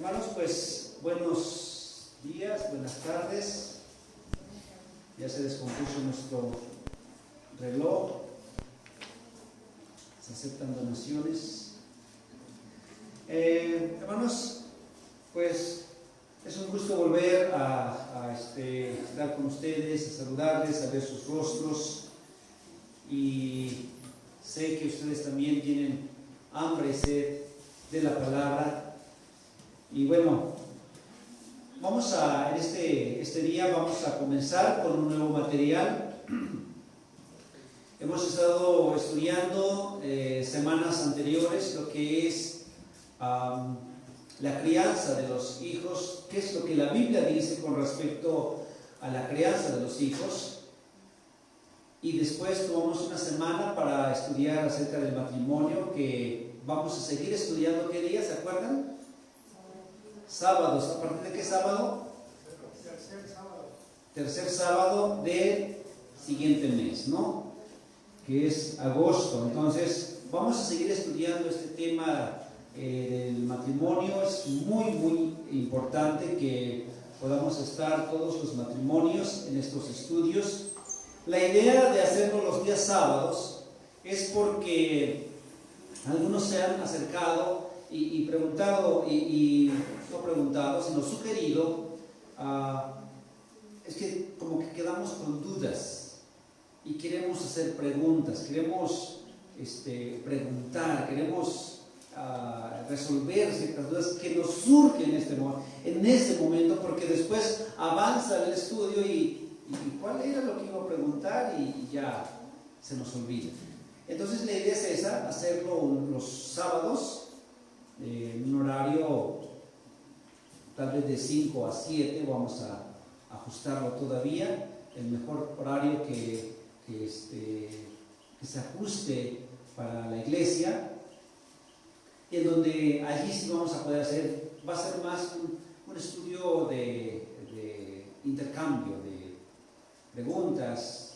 Hermanos, pues buenos días, buenas tardes. Ya se descompuso nuestro reloj. Se aceptan donaciones. Hermanos, pues es un gusto volver a estar con ustedes, a saludarles, a ver sus rostros. Y sé que ustedes también tienen hambre y sed de la palabra. Y bueno, en este día vamos a comenzar con un nuevo material. Hemos estado estudiando semanas anteriores lo que es la crianza de los hijos, qué es lo que la Biblia dice con respecto a la crianza de los hijos. Y después tomamos una semana para estudiar acerca del matrimonio, que vamos a seguir estudiando. ¿Qué día? ¿Se acuerdan? Sábados. ¿A partir de qué sábado? Tercer sábado del siguiente mes, ¿no? Que es agosto. Entonces, vamos a seguir estudiando este tema del matrimonio. Es muy, muy importante que podamos estar todos los matrimonios en estos estudios. La idea de hacerlo los días sábados es porque algunos se han acercado y preguntado, no preguntado, sino sugerido, es que como que quedamos con dudas y queremos hacer preguntas, queremos preguntar, queremos resolver ciertas dudas que nos surgen en ese momento, porque después avanza el estudio y cuál era lo que iba a preguntar y ya se nos olvida. Entonces la idea es esa, hacerlo los sábados en un horario tal vez de 5 a 7, vamos a ajustarlo todavía, el mejor horario que se ajuste para la iglesia, en donde allí sí vamos a poder hacer, va a ser más un estudio de intercambio, de preguntas,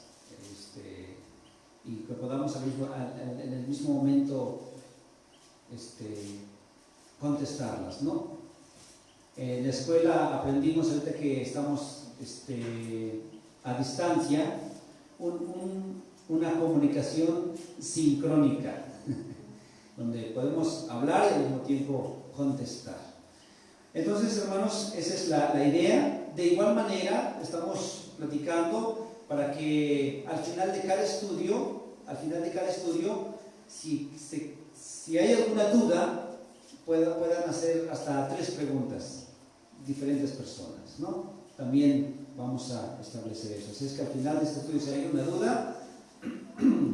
y que podamos en el mismo momento contestarlas, ¿no? En la escuela aprendimos, ahorita que estamos a distancia, una comunicación sincrónica, donde podemos hablar y al mismo tiempo contestar. Entonces, hermanos, esa es la idea. De igual manera, estamos platicando para que al final de cada estudio, si hay alguna duda, puedan hacer hasta 3 preguntas, diferentes personas, ¿no? También vamos a establecer eso. Así es que al final de este estudio, si hay alguna duda,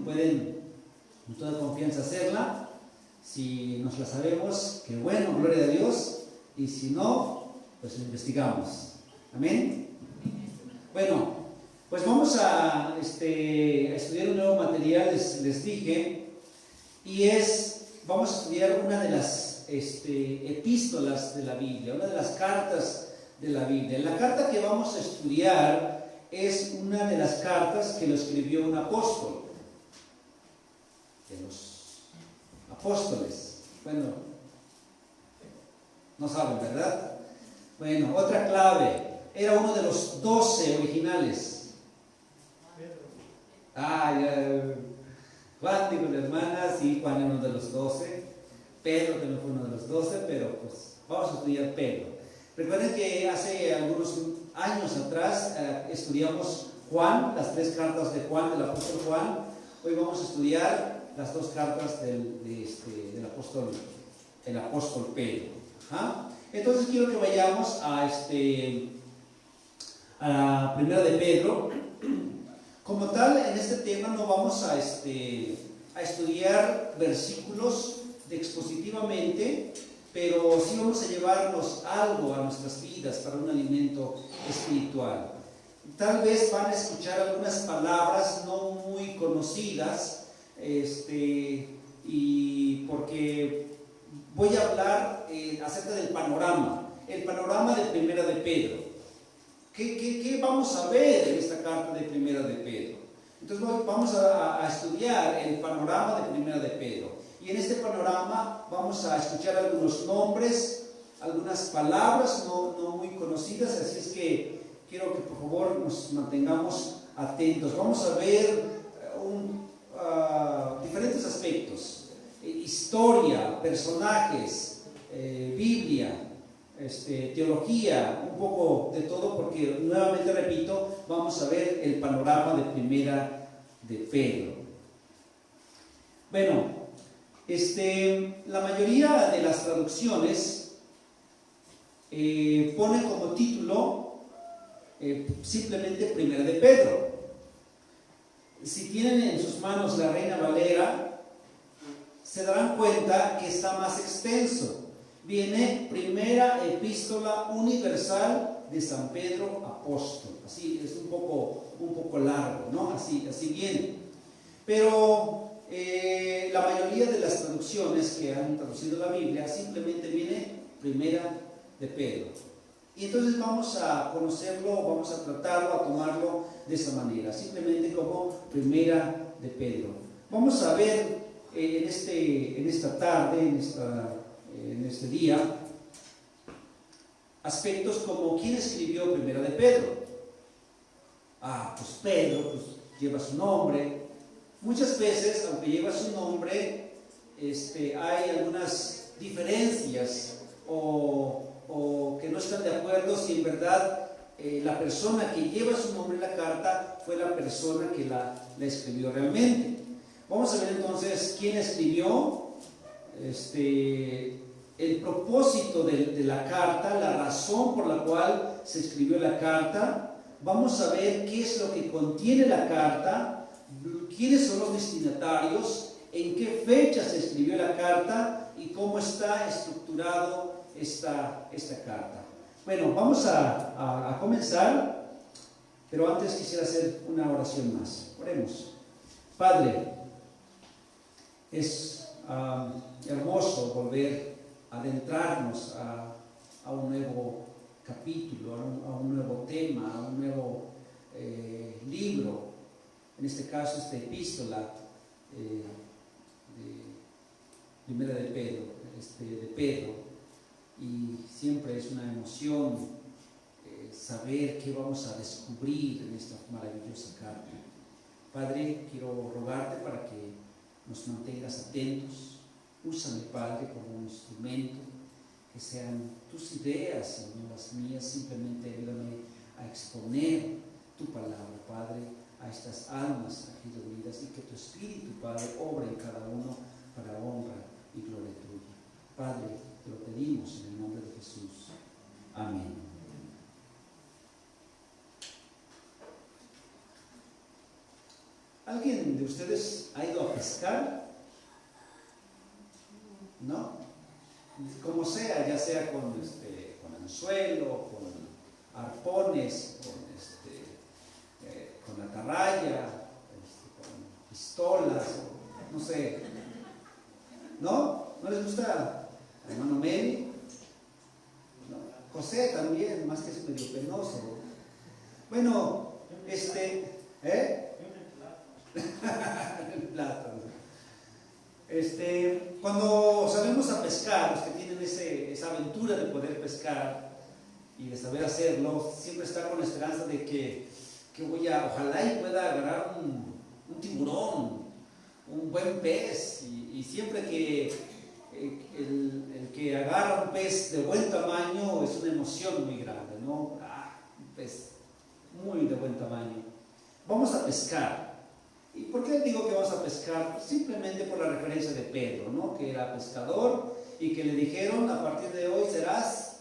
pueden con toda confianza hacerla. Si nos la sabemos, que bueno, gloria a Dios, y si no, pues lo investigamos. Amén. Bueno, pues vamos a estudiar un nuevo material, les dije, y vamos a estudiar una de las epístolas de la Biblia, una de las cartas de la Biblia. La carta que vamos a estudiar es una de las cartas que lo escribió un apóstol, de los apóstoles. Bueno, no saben, ¿verdad? Bueno, otra clave, era uno de los 12 originales. Juan, digo la hermana, sí, Juan era uno de los 12, Pedro también fue uno de los 12, pero pues vamos a estudiar Pedro. Recuerden que hace algunos años atrás estudiamos Juan, las 3 cartas de Juan, del apóstol Juan. Hoy vamos a estudiar las 2 cartas del apóstol Pedro. ¿Ah? Entonces quiero que vayamos a la primera de Pedro. Como tal, en este tema no vamos a estudiar versículos expositivamente, pero sí vamos a llevarnos algo a nuestras vidas para un alimento espiritual. Tal vez van a escuchar algunas palabras no muy conocidas, y porque voy a hablar acerca del panorama, el panorama de Primera de Pedro. ¿Qué vamos a ver en esta carta de Primera de Pedro? Entonces vamos a estudiar el panorama de Primera de Pedro. Y en este panorama vamos a escuchar algunos nombres algunas palabras no muy conocidas, así es que quiero que por favor nos mantengamos atentos. Vamos a ver diferentes aspectos, historia, personajes, Biblia, teología, un poco de todo, porque nuevamente repito, vamos a ver el panorama de Primera de Pedro. Bueno, la mayoría de las traducciones pone como título simplemente Primera de Pedro. Si tienen en sus manos la Reina Valera, se darán cuenta que está más extenso. Viene Primera Epístola Universal de San Pedro Apóstol. Así es un poco largo, ¿no? Así viene. Pero la mayoría de las traducciones que han traducido la Biblia simplemente viene Primera de Pedro. Y entonces vamos a conocerlo, vamos a tratarlo, a tomarlo de esa manera, simplemente como Primera de Pedro. Vamos a ver en esta tarde, en este día, aspectos como ¿quién escribió Primera de Pedro? Pues Pedro, pues lleva su nombre. Muchas veces, aunque lleva su nombre, hay algunas diferencias o que no están de acuerdo si en verdad la persona que lleva su nombre en la carta fue la persona que la escribió realmente. Vamos a ver entonces quién escribió, el propósito de la carta, la razón por la cual se escribió la carta. Vamos a ver qué es lo que contiene la carta, quiénes son los destinatarios, en qué fecha se escribió la carta y cómo está estructurado esta carta. Bueno, vamos a comenzar, pero antes quisiera hacer una oración más. Oremos. Padre, es hermoso volver a adentrarnos a un nuevo capítulo, a un nuevo tema, a un nuevo libro, en este caso esta epístola de Primera de Pedro, y siempre es una emoción saber qué vamos a descubrir en esta maravillosa carta. Padre, quiero rogarte para que nos mantengas atentos. Úsame, Padre, como un instrumento, que sean tus ideas y no las mías. Simplemente ayúdame a exponer tu palabra, Padre, a estas almas aquí reunidas, y que tu Espíritu, Padre, obre en cada uno para honra y gloria tuya. Padre, te lo pedimos en el nombre de Jesús. Amén. ¿Alguien de ustedes ha ido a pescar? ¿No? Como sea, ya sea con anzuelo, con arpones, con atarraya, con pistolas, no sé. ¿No? ¿No les gusta, hermano Meli? ¿No? José también, más que es medio penoso. Bueno, el plátano. Cuando salimos a pescar, los que tienen esa aventura de poder pescar y de saber hacerlo, siempre está con la esperanza de que ojalá y pueda agarrar un tiburón, un buen pez, y siempre que el que agarra un pez de buen tamaño es una emoción muy grande, ¿no? Un pez muy de buen tamaño. Vamos a pescar. ¿Y por qué digo que vamos a pescar? Simplemente por la referencia de Pedro, ¿no? Que era pescador y que le dijeron: a partir de hoy serás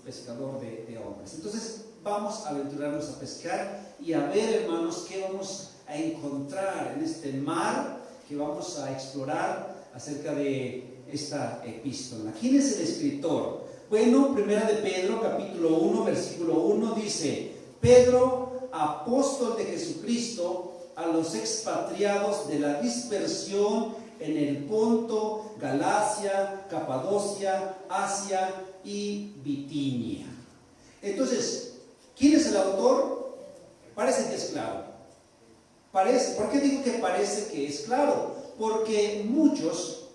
pescador de hombres. Entonces vamos a aventurarnos a pescar y a ver, hermanos, qué vamos a encontrar en este mar que vamos a explorar acerca de esta epístola. ¿Quién es el escritor? Bueno, Primera de Pedro, capítulo 1, versículo 1 dice: Pedro, apóstol de Jesucristo, a los expatriados de la dispersión en el Ponto, Galacia, Capadocia, Asia y Bitinia. Entonces, ¿quién es el autor? Parece que es claro. ¿Por qué digo que parece que es claro? Porque muchos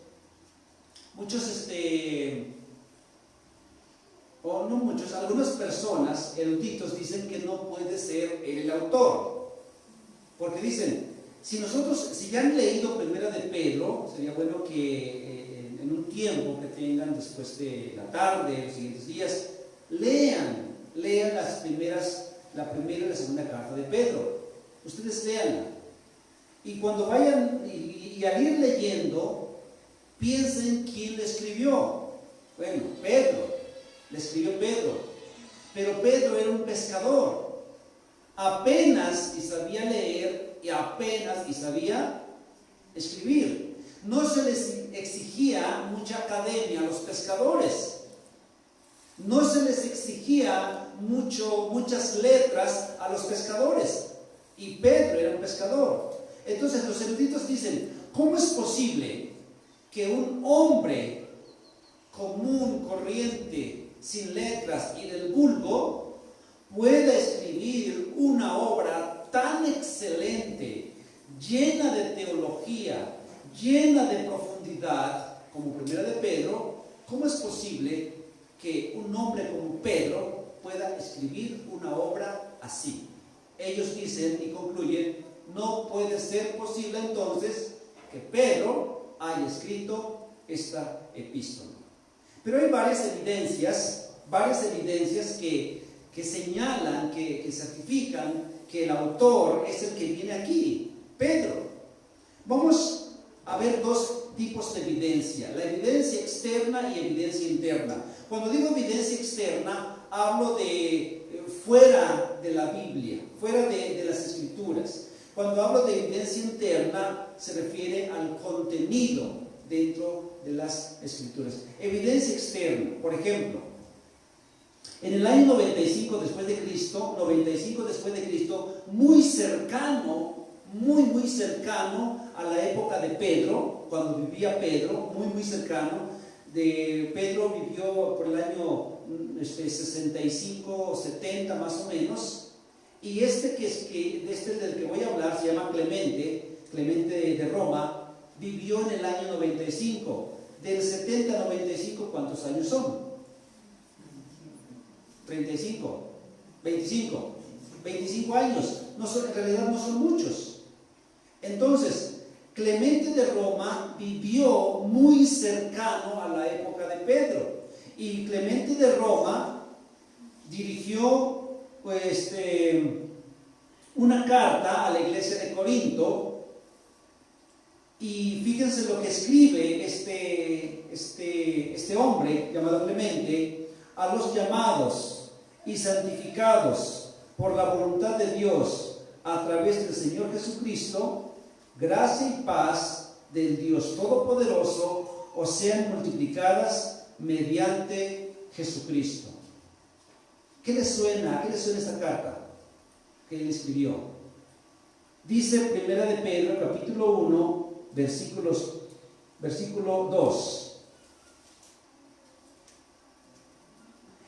no muchos, algunas personas, eruditos, dicen que no puede ser el autor. Porque dicen, si ya han leído Primera de Pedro, sería bueno que en un tiempo que tengan después de la tarde, los siguientes días, lean la primera y la segunda carta de Pedro. Ustedes leanla. Y cuando vayan, y al ir leyendo, piensen quién le escribió. Bueno, Pedro, le escribió Pedro. Pero Pedro era un pescador. Apenas y sabía leer y apenas y sabía escribir. No se les exigía mucha academia a los pescadores. No se les exigía muchas letras a los pescadores. Y Pedro era un pescador. Entonces los eruditos dicen, ¿cómo es posible que un hombre común, corriente, sin letras y del vulgo, pueda escribir una obra tan excelente, llena de teología, llena de profundidad, como Primera de Pedro? ¿Cómo es posible que un hombre como Pedro pueda escribir una obra así? Ellos dicen y concluyen, no puede ser posible entonces que Pedro haya escrito esta epístola. Pero hay varias evidencias que señalan, que certifican que el autor es el que viene aquí, Pedro. Vamos a ver dos tipos de evidencia, la evidencia externa y evidencia interna. Cuando digo evidencia externa, hablo de fuera de la Biblia, fuera de las Escrituras. Cuando hablo de evidencia interna, se refiere al contenido dentro de las Escrituras. Evidencia externa, por ejemplo, en el año 95 después de Cristo, muy cercano a la época de Pedro, cuando vivía Pedro, muy cercano. Pedro vivió por el año 65 o 70 más o menos, y del que voy a hablar se llama Clemente de Roma, vivió en el año 95. Del 70 a 95, ¿cuántos años son? 35, 25 años. En realidad no son muchos. Entonces, Clemente de Roma vivió muy cercano a la época de Pedro, y Clemente de Roma dirigió una carta a la iglesia de Corinto, y fíjense lo que escribe este hombre llamado Clemente: a los llamados y santificados por la voluntad de Dios a través del Señor Jesucristo, gracia y paz del Dios Todopoderoso os sean multiplicadas mediante Jesucristo. ¿Qué le suena esta carta que él escribió? Dice Primera de Pedro, capítulo 1, versículo 2.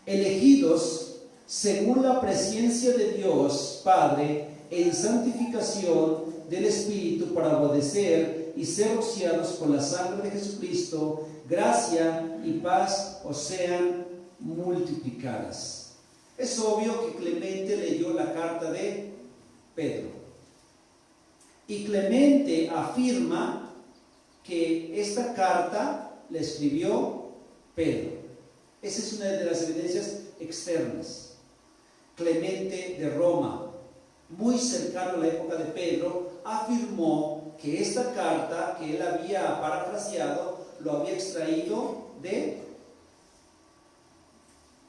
Elegidos según la presencia de Dios Padre en santificación del Espíritu para obedecer y ser rociados con la sangre de Jesucristo, gracia y paz os sean multiplicadas. Es obvio que Clemente leyó la carta de Pedro, y Clemente afirma que esta carta la escribió Pedro. Esa es una de las evidencias externas. Clemente de Roma, muy cercano a la época de Pedro, afirmó que esta carta que él había parafraseado lo había extraído de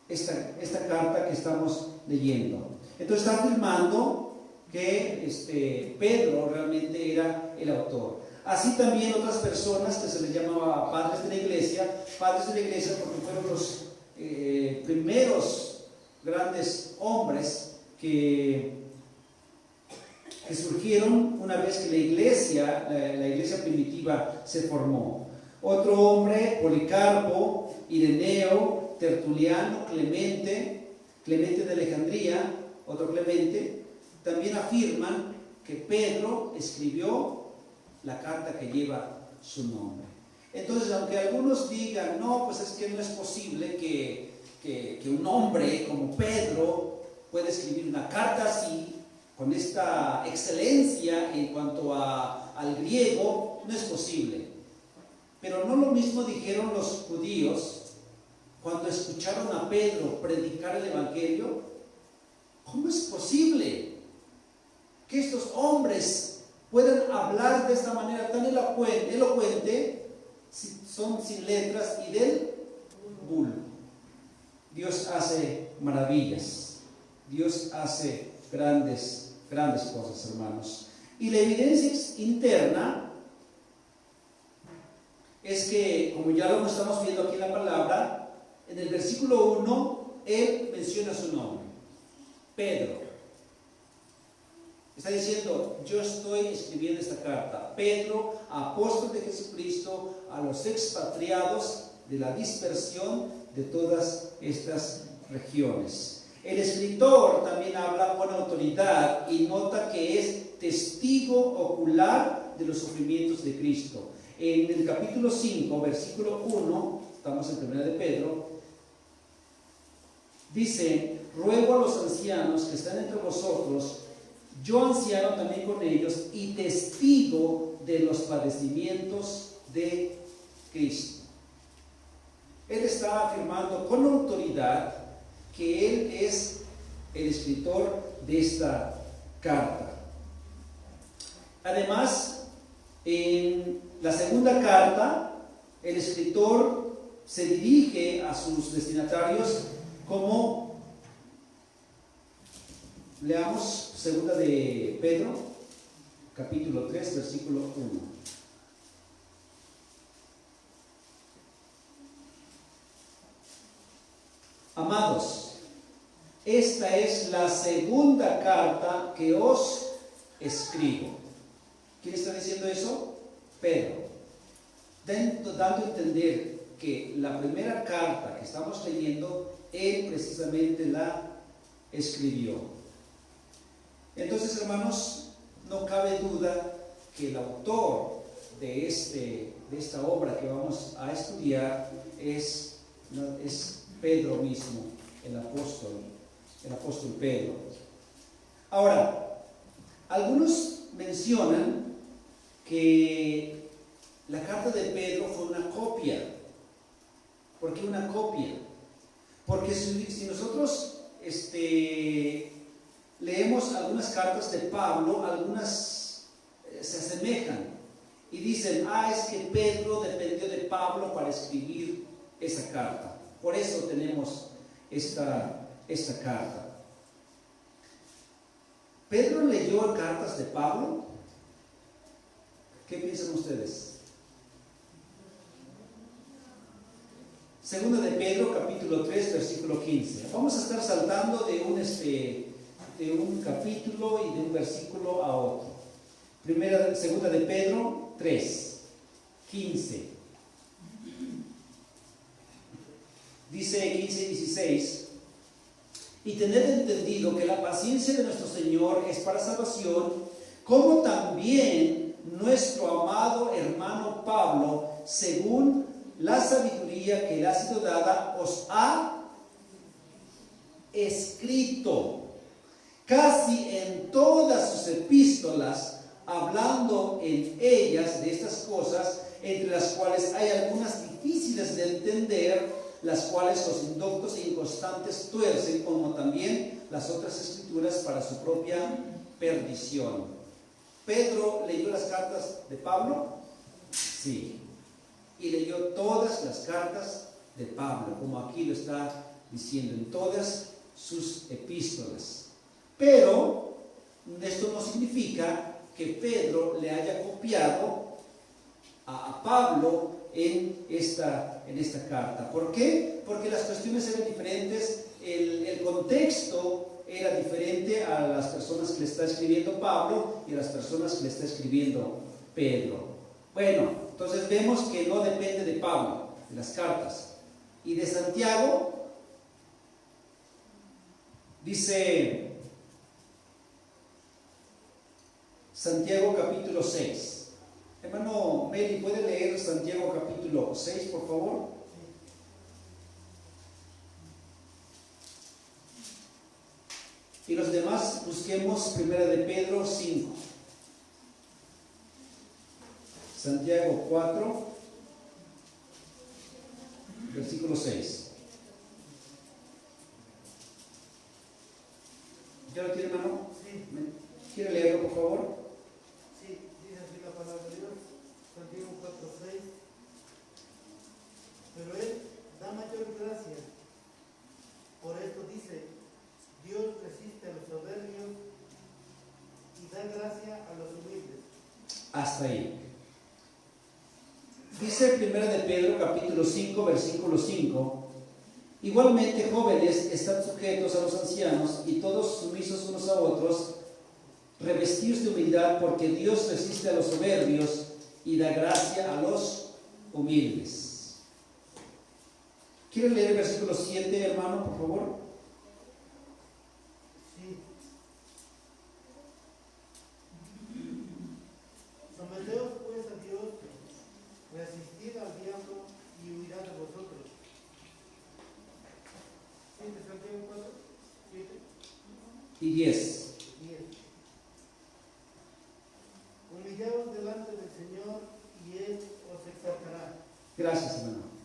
esta carta que estamos leyendo. Entonces está afirmando que Pedro realmente era el autor. Así también otras personas que se les llamaba padres de la iglesia porque fueron los primeros grandes hombres que surgieron una vez que la iglesia primitiva se formó. Otro hombre, Policarpo, Ireneo, Tertuliano, Clemente de Alejandría, otro Clemente, también afirman que Pedro escribió la carta que lleva su nombre. Entonces, aunque algunos digan, no, pues es que no es posible que que un hombre como Pedro puede escribir una carta así, con esta excelencia en cuanto al griego, no es posible. Pero no lo mismo dijeron los judíos cuando escucharon a Pedro predicar el Evangelio. ¿Cómo es posible que estos hombres puedan hablar de esta manera tan elocuente, si son sin letras y del vulgo? Dios hace maravillas, Dios hace grandes cosas, hermanos. Y la evidencia interna es que, como ya lo estamos viendo aquí en la palabra, en el versículo 1, él menciona su nombre, Pedro. Está diciendo, yo estoy escribiendo esta carta, Pedro, apóstol de Jesucristo, a los expatriados de la dispersión de todas estas regiones. El escritor también habla con autoridad y nota que es testigo ocular de los sufrimientos de Cristo. En el capítulo 5, versículo 1, estamos en 1 de Pedro, dice, ruego a los ancianos que están entre vosotros, yo anciano también con ellos y testigo de los padecimientos de Cristo. Él está afirmando con autoridad que él es el escritor de esta carta. Además, en la segunda carta, el escritor se dirige a sus destinatarios como, leamos segunda de Pedro, capítulo 3, versículo 1. Amados, esta es la segunda carta que os escribo. ¿Quién está diciendo eso? Pedro. Dando a entender que la primera carta que estamos leyendo, él precisamente la escribió. Entonces, hermanos, no cabe duda que el autor de esta obra que vamos a estudiar es Pedro mismo, el apóstol Pedro. Ahora, algunos mencionan que la carta de Pedro fue una copia. ¿Por qué una copia? Porque si nosotros leemos algunas cartas de Pablo, algunas se asemejan y dicen, es que Pedro dependió de Pablo para escribir esa carta. Por eso tenemos esta carta. ¿Pedro leyó cartas de Pablo? ¿Qué piensan ustedes? Segunda de Pedro, capítulo 3, versículo 15. Vamos a estar saltando de un capítulo y de un versículo a otro. Segunda de Pedro 3, 15. Dice 15 y 16, y tened entendido que la paciencia de nuestro Señor es para salvación, como también nuestro amado hermano Pablo, según la sabiduría que le ha sido dada, os ha escrito casi en todas sus epístolas, hablando en ellas de estas cosas, entre las cuales hay algunas difíciles de entender, las cuales los indoctos e inconstantes tuercen, como también las otras escrituras para su propia perdición. ¿Pedro leyó las cartas de Pablo? Sí. Y leyó todas las cartas de Pablo, como aquí lo está diciendo, en todas sus epístolas. Pero esto no significa que Pedro le haya copiado a Pablo en esta carta. ¿Por qué? Porque las cuestiones eran diferentes, el contexto era diferente a las personas que le está escribiendo Pablo y a las personas que le está escribiendo Pedro. Bueno, entonces vemos que no depende de Pablo, de las cartas. Y de Santiago, dice Santiago capítulo 6. Hermano Meli, ¿puede leer Santiago capítulo 6, por favor? Y los demás busquemos Primera de Pedro 5. Santiago 4, versículo 6. ¿Ya lo tiene, hermano? Sí. ¿Quiere leerlo, por favor? Sí, dice así la palabra de Dios, Santiago 4:6. Pero Él da mayor gracia. Por esto dice, Dios resiste a los soberbios y da gracia a los humildes. Hasta ahí. Dice 1 de Pedro capítulo 5, versículo 5. Igualmente, jóvenes, están sujetos a los ancianos y todos sumisos unos a otros, revestidos de humildad, porque Dios resiste a los soberbios y da gracia a los humildes. ¿Quiere leer el versículo 7, hermano, por favor? Sí. Someteos pues a Dios, resistid al diablo y huirá de vosotros. ¿Sí? ¿De Santiago 4? 7. Y 10. 10. Humillaos delante del Señor y Él os exaltará. Gracias, hermano.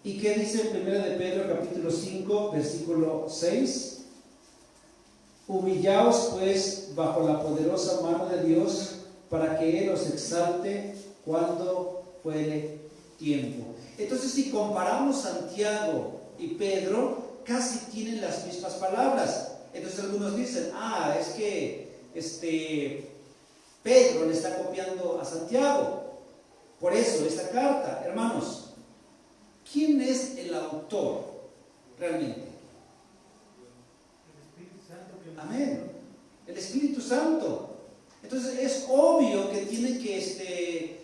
¿Y qué dice 1 de Pedro capítulo 5, versículo 6? Humillaos pues bajo la poderosa mano de Dios, para que Él os exalte cuando fuere tiempo. Entonces, si comparamos Santiago y Pedro, casi tienen las mismas palabras. Entonces algunos dicen, es que Pedro le está copiando a Santiago. Por eso esta carta, hermanos, ¿quién es el autor realmente? El Espíritu Santo que Amén. El Espíritu Santo. Entonces es obvio que tiene que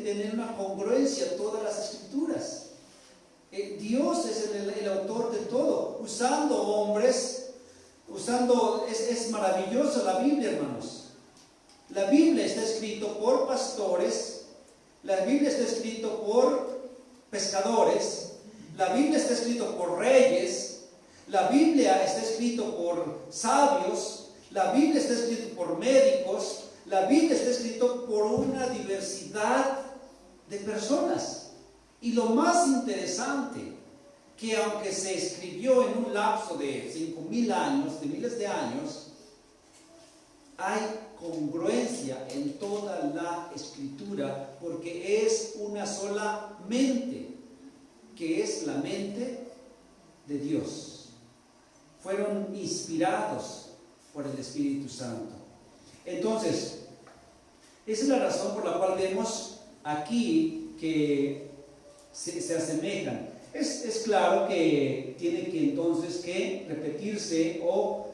tener una congruencia todas las escrituras. Dios es el autor de todo, usando hombres, es maravilloso la Biblia, hermanos. La Biblia está escrito por pastores, la Biblia está escrito por pescadores, la Biblia está escrito por reyes, la Biblia está escrito por sabios, la Biblia está escrito por médicos, la Biblia está escrito por una diversidad de personas. Y lo más interesante, que aunque se escribió en un lapso de 5,000 años, de miles de años, hay congruencia en toda la escritura, porque es una sola mente, que es la mente de Dios. Fueron inspirados por el Espíritu Santo. Entonces, esa es la razón por la cual vemos aquí que se asemejan. Es claro que tiene que entonces que repetirse o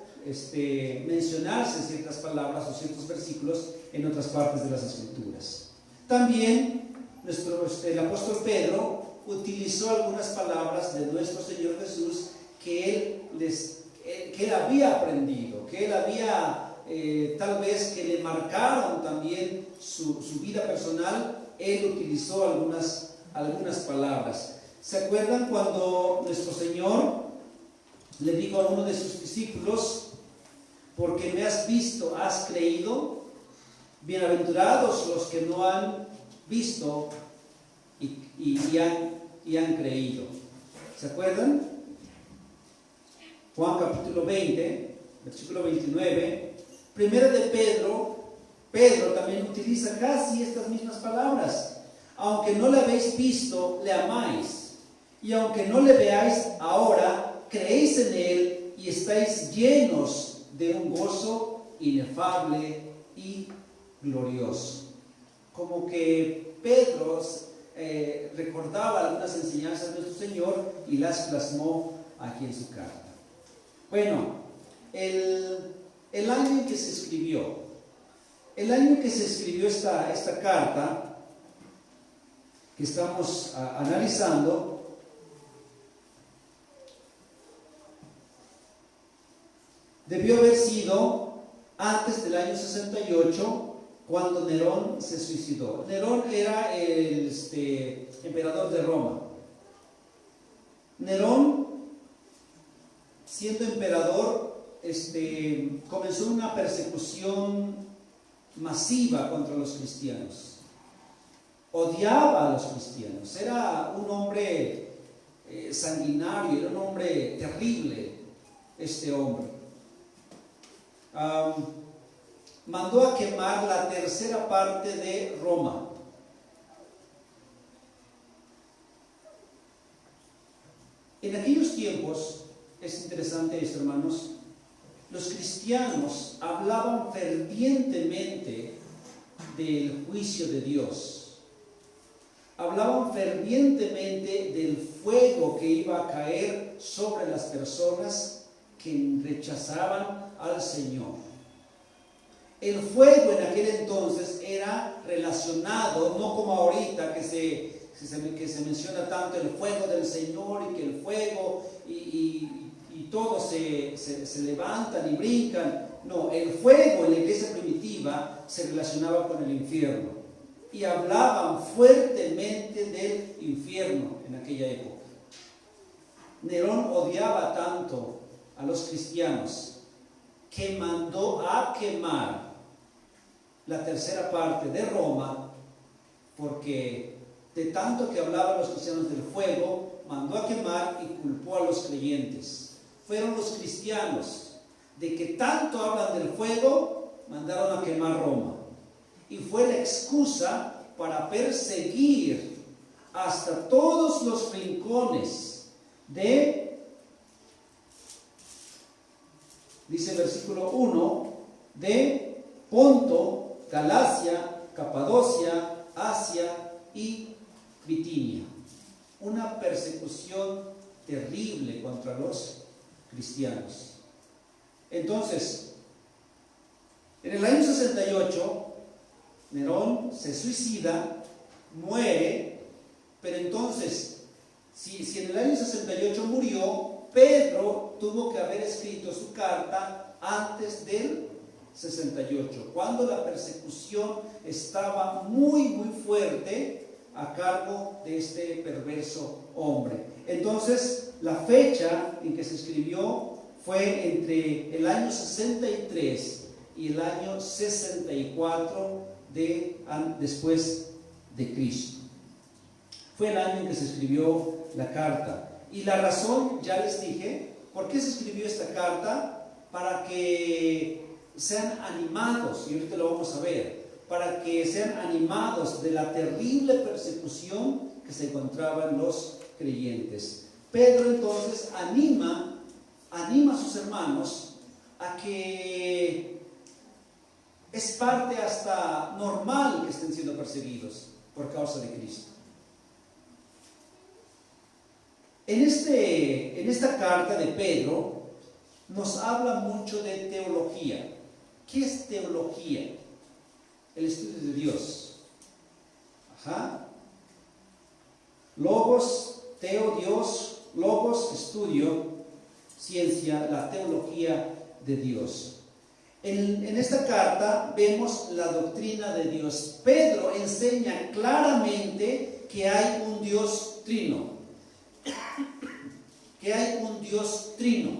mencionarse ciertas palabras o ciertos versículos en otras partes de las Escrituras. También el apóstol Pedro utilizó algunas palabras de nuestro Señor Jesús que él había aprendido, que él había tal vez que le marcaron también su vida personal. Él utilizó algunas palabras. ¿Se acuerdan cuando nuestro Señor le dijo a uno de sus discípulos: porque me has visto, has creído? Bienaventurados los que no han visto y han creído. ¿Se acuerdan? Juan capítulo 20, versículo 29. Primera de Pedro también utiliza casi estas mismas palabras. Aunque no le habéis visto, le amáis. Y aunque no le veáis ahora, creéis en Él y estáis llenos de un gozo inefable y glorioso. Como que Pedro recordaba algunas enseñanzas de nuestro Señor y las plasmó aquí en su carta. Bueno, el año en que se escribió, esta carta que estamos analizando, debió haber sido antes del año 68, cuando Nerón se suicidó. Nerón era el emperador de Roma. Nerón siendo emperador, comenzó una persecución masiva contra los cristianos. Odiaba a los cristianos. Era un hombre sanguinario, era un hombre terrible, este hombre. Mandó a quemar la tercera parte de Roma. En aquellos tiempos, es interesante esto, hermanos, los cristianos hablaban fervientemente del juicio de Dios. Hablaban fervientemente del fuego que iba a caer sobre las personas que rechazaban al Señor. El fuego en aquel entonces era relacionado, no como ahorita que se menciona tanto el fuego del Señor y que el fuego y todos se levantan y brincan. No, el fuego en la iglesia primitiva se relacionaba con el infierno y hablaban fuertemente del infierno en aquella época. Nerón odiaba tanto a los cristianos que mandó a quemar la tercera parte de Roma, porque de tanto que hablaban los cristianos del fuego, mandó a quemar y culpó a los creyentes. Fueron los cristianos, de que tanto hablan del fuego, mandaron a quemar Roma. Y fue la excusa para perseguir hasta todos los rincones dice el versículo 1, de Ponto, Galacia, Capadocia, Asia y Bitinia. Una persecución terrible contra los cristianos. Entonces, en el año 68, Nerón se suicida, muere, pero entonces, si en el año 68 murió, Pedro tuvo que haber escrito su carta antes del 68, cuando la persecución estaba muy, muy fuerte a cargo de este perverso hombre. Entonces, la fecha en que se escribió fue entre el año 63 y el año 64 después de Cristo. Fue el año en que se escribió la carta. Y la razón, ya les dije, ¿por qué se escribió esta carta? Para que sean animados, y ahorita lo vamos a ver, para que sean animados de la terrible persecución que se encontraban los creyentes. Pedro entonces anima a sus hermanos a que es parte hasta normal que estén siendo perseguidos por causa de Cristo. En esta carta de Pedro nos habla mucho de teología. ¿Qué es teología? El estudio de Dios. Logos, teo, Dios, logos, estudio, ciencia, la teología de Dios. En esta carta vemos la doctrina de Dios. Pedro enseña claramente que hay un Dios trino. Que hay un Dios trino.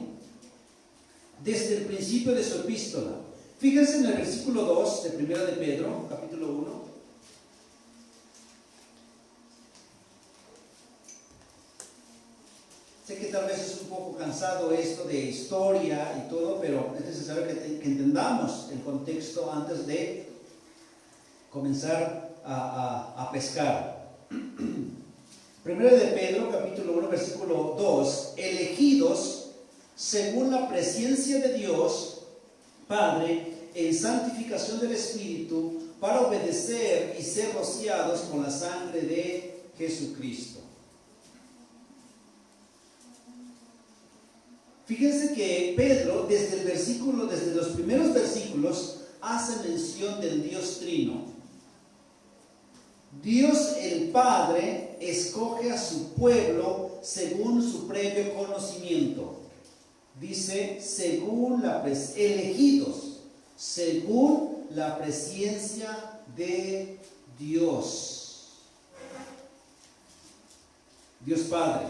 Desde el principio de su epístola. Fíjense en el versículo 2 de 1 de Pedro, capítulo 1. Sé que tal vez es un poco cansado esto de historia y todo, pero es necesario que entendamos el contexto antes de comenzar a pescar. 1 de Pedro, capítulo 1, versículo 2. Elegidos según la presencia de Dios Padre, en santificación del Espíritu, para obedecer y ser rociados con la sangre de Jesucristo. Fíjense que Pedro, desde los primeros versículos, hace mención del Dios Trino. Dios el Padre escoge a su pueblo según su previo conocimiento. Dice, elegidos, según la presencia de Dios. Dios Padre.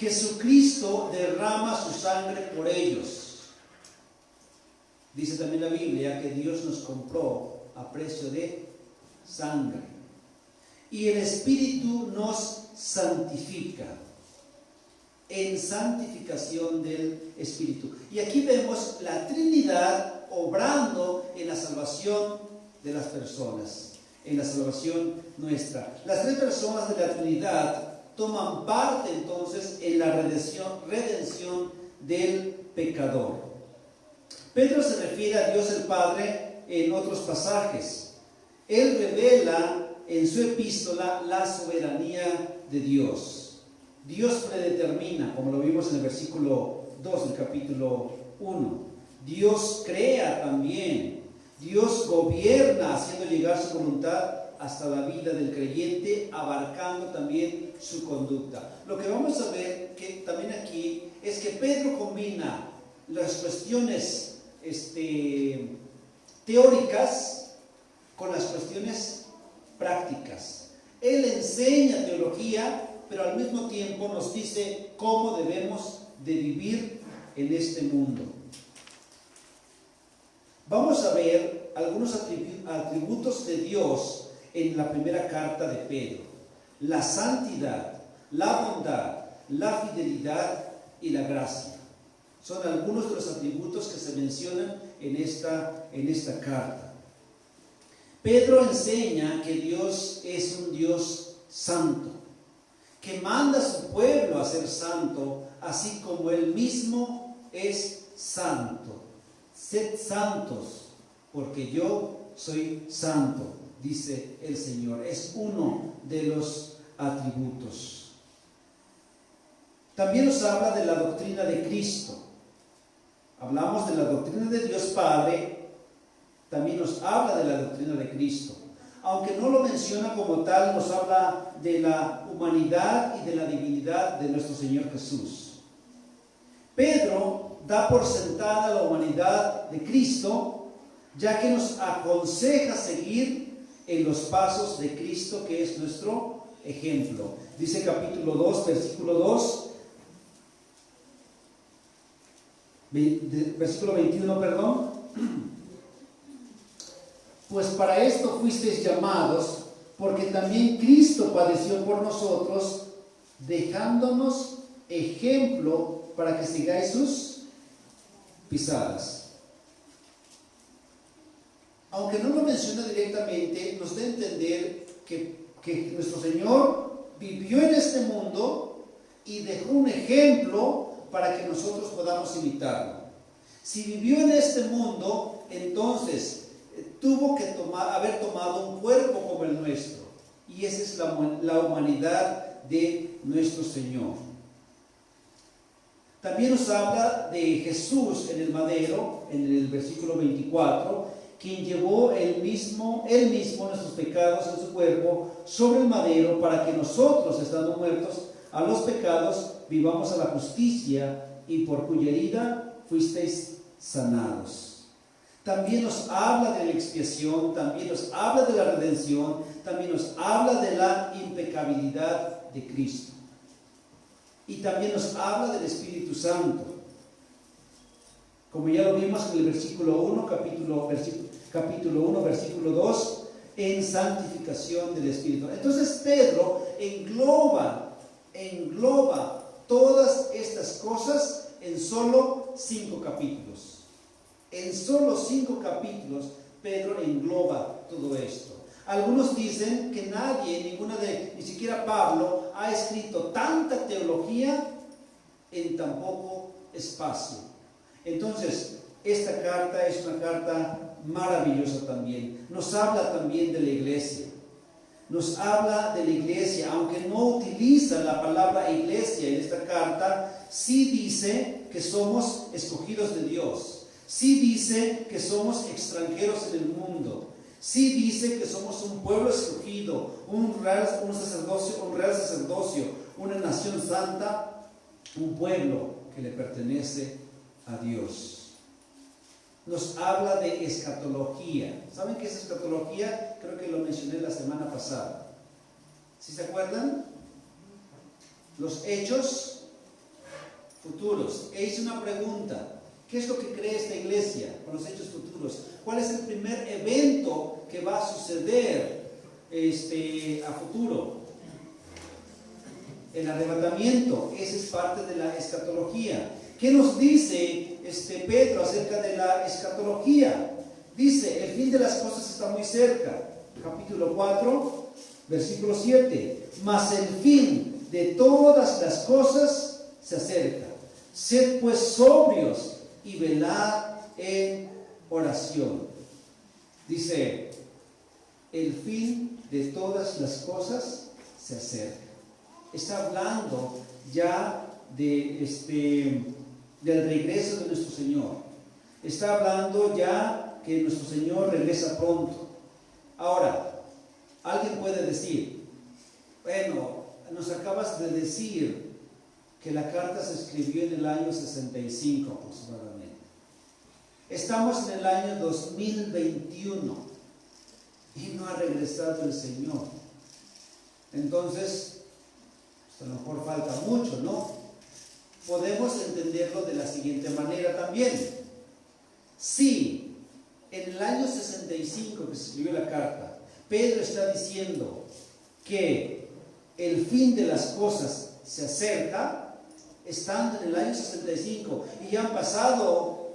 Jesucristo derrama su sangre por ellos. Dice también la Biblia que Dios nos compró a precio de sangre. Y el Espíritu nos santifica. En santificación del Espíritu. Y aquí vemos la Trinidad obrando en la salvación de las personas, en la salvación nuestra. Las tres personas de la Trinidad toman parte entonces en la redención del pecador. Pedro se refiere a Dios el Padre en otros pasajes. Él revela en su epístola la soberanía de Dios. Dios predetermina, como lo vimos en el versículo 2 del capítulo 1. Dios crea también. Dios gobierna haciendo llegar su voluntad hasta la vida del creyente, abarcando también su conducta. Lo que vamos a ver que también aquí es que Pedro combina las cuestiones teóricas con las cuestiones prácticas. Él enseña teología, pero al mismo tiempo nos dice cómo debemos de vivir en este mundo. Vamos a ver algunos atributos de Dios en la primera carta de Pedro: la santidad, la bondad, la fidelidad y la gracia. Son algunos de los atributos que se mencionan en esta carta. Pedro enseña que Dios es un Dios santo, que manda a su pueblo a ser santo, así como Él mismo es santo. Sed santos, porque yo soy santo, dice el Señor. Es uno de los atributos. También nos habla de la doctrina de Cristo. Hablamos de la doctrina de Dios Padre, también nos habla de la doctrina de Cristo. Aunque no lo menciona como tal, nos habla de la humanidad y de la divinidad de nuestro Señor Jesús. Pedro da por sentada la humanidad de Cristo, ya que nos aconseja seguir en los pasos de Cristo, que es nuestro ejemplo. Dice capítulo 2, versículo 2, versículo 21, perdón. Pues para esto fuisteis llamados, porque también Cristo padeció por nosotros, dejándonos ejemplo para que sigáis sus pisadas. Aunque no lo menciona directamente, nos da a entender que nuestro Señor vivió en este mundo y dejó un ejemplo para que nosotros podamos imitarlo. Si vivió en este mundo, entonces tuvo que haber tomado un cuerpo como el nuestro, y esa es la humanidad de nuestro Señor. También nos habla de Jesús en el madero, en el versículo 24, quien llevó él mismo nuestros pecados en su cuerpo sobre el madero, para que nosotros, estando muertos a los pecados, vivamos a la justicia, y por cuya herida fuisteis sanados. También nos habla de la expiación, también nos habla de la redención, también nos habla de la impecabilidad de Cristo. Y también nos habla del Espíritu Santo. Como ya lo vimos en el versículo 1, capítulo 1, versículo 2, en santificación del Espíritu. Entonces Pedro engloba todas estas cosas en solo 5 capítulos. En solo 5 capítulos, Pedro engloba todo esto. Algunos dicen que nadie, ni siquiera Pablo, ha escrito tanta teología en tan poco espacio. Entonces, esta carta es una carta maravillosa también. Nos habla también de la iglesia. Nos habla de la iglesia, aunque no utiliza la palabra iglesia en esta carta, sí dice que somos escogidos de Dios. Sí dice que somos extranjeros en el mundo. Sí dice que somos un pueblo escogido, un real sacerdocio, una nación santa, un pueblo que le pertenece a Dios. Nos habla de escatología. ¿Saben qué es escatología? Creo que lo mencioné la semana pasada. ¿Sí se acuerdan? Los hechos futuros. E hice una pregunta: ¿qué es lo que cree esta iglesia con los hechos futuros? ¿Cuál es el primer evento que va a suceder a futuro? El arrebatamiento. Esa es parte de la escatología. ¿Qué nos dice Pedro acerca de la escatología? Dice: el fin de las cosas está muy cerca. Capítulo 4, versículo 7. Mas el fin de todas las cosas se acerca. Sed pues sobrios y velad en oración. Dice: el fin de todas las cosas se acerca. Está hablando ya del regreso de nuestro Señor. Está hablando ya que nuestro Señor regresa pronto. Ahora, alguien puede decir: bueno, nos acabas de decir que la carta se escribió en el año 65 aproximadamente. Estamos en el año 2021 y no ha regresado el Señor. Entonces, a lo mejor falta mucho, ¿no? Podemos entenderlo de la siguiente manera también. Si en el año 65 que se escribió la carta, Pedro está diciendo que el fin de las cosas se acerca, estando en el año 65 y ya han pasado